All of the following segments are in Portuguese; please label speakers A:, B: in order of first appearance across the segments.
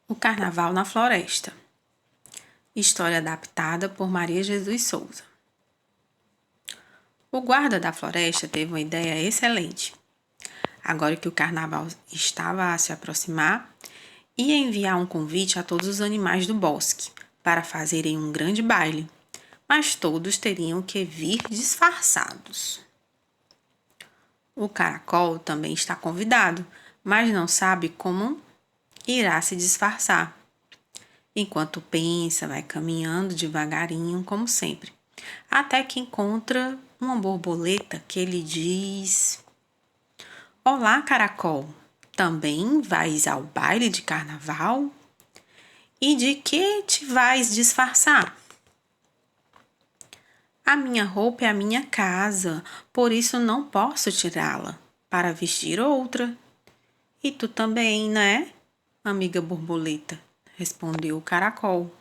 A: O Carnaval na Floresta. História adaptada por Maria Jesus Souza. O guarda da floresta teve uma ideia excelente. Agora que o carnaval estava a se aproximar, ia enviar um convite a todos os animais do bosque para fazerem um grande baile, mas todos teriam que vir disfarçados. O caracol também está convidado, mas não sabe como irá se disfarçar. Enquanto pensa, vai caminhando devagarinho, como sempre, até que encontra uma borboleta que lhe diz: Olá, caracol, também vais ao baile de carnaval? E de que te vais disfarçar? A minha roupa é a minha casa, por isso não posso tirá-la para vestir outra. E tu também, né, amiga borboleta? Respondeu o caracol.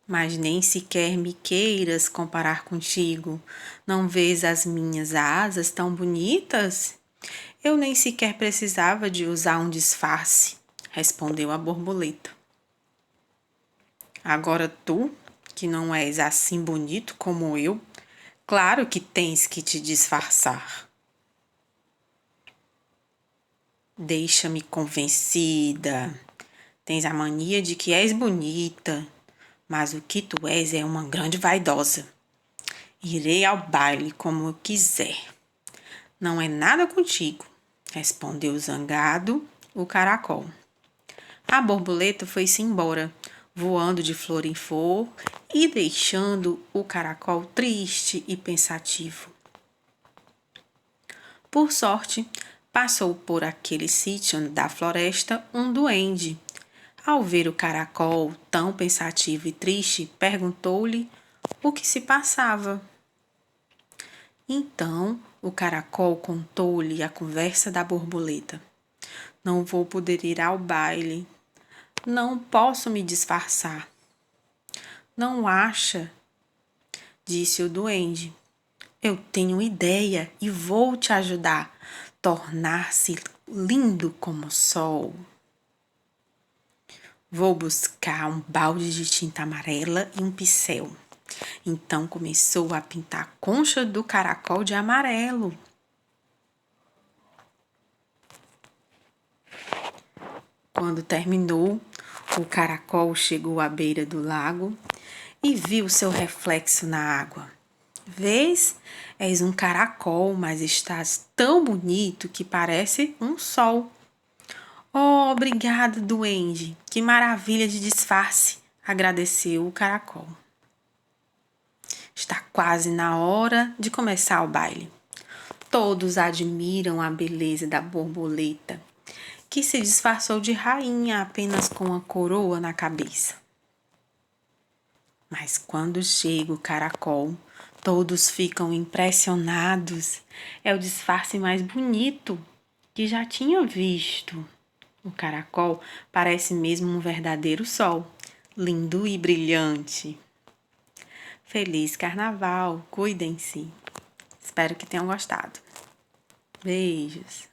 A: Mas nem sequer me queiras comparar contigo. Não vês as minhas asas tão bonitas? Eu nem sequer precisava de usar um disfarce, respondeu a borboleta. Agora tu, que não és assim bonito como eu, claro que tens que te disfarçar. Deixa-me convencida. Tens a mania de que és bonita, mas o que tu és é uma grande vaidosa. Irei ao baile como eu quiser. Não é nada contigo, respondeu zangado o caracol. A borboleta foi-se embora, voando de flor em flor e deixando o caracol triste e pensativo. Por sorte, passou por aquele sítio da floresta um duende. Ao ver o caracol tão pensativo e triste, perguntou-lhe o que se passava. Então, o caracol contou-lhe a conversa da borboleta. Não vou poder ir ao baile. Não posso me disfarçar. Não acha? Disse o duende. Eu tenho ideia e vou te ajudar. Tornar-se lindo como o sol. Vou buscar um balde de tinta amarela e um pincel. Então começou a pintar a concha do caracol de amarelo. Quando terminou, o caracol chegou à beira do lago e viu seu reflexo na água. Vês? És um caracol, mas estás tão bonito que parece um sol. Oh, obrigada, duende. Que maravilha de disfarce, agradeceu o caracol. Está quase na hora de começar o baile. Todos admiram a beleza da borboleta, que se disfarçou de rainha apenas com a coroa na cabeça. Mas quando chega o caracol, todos ficam impressionados. É o disfarce mais bonito que já tinham visto. O caracol parece mesmo um verdadeiro sol, lindo e brilhante. Feliz Carnaval, cuidem-se. Espero que tenham gostado. Beijos.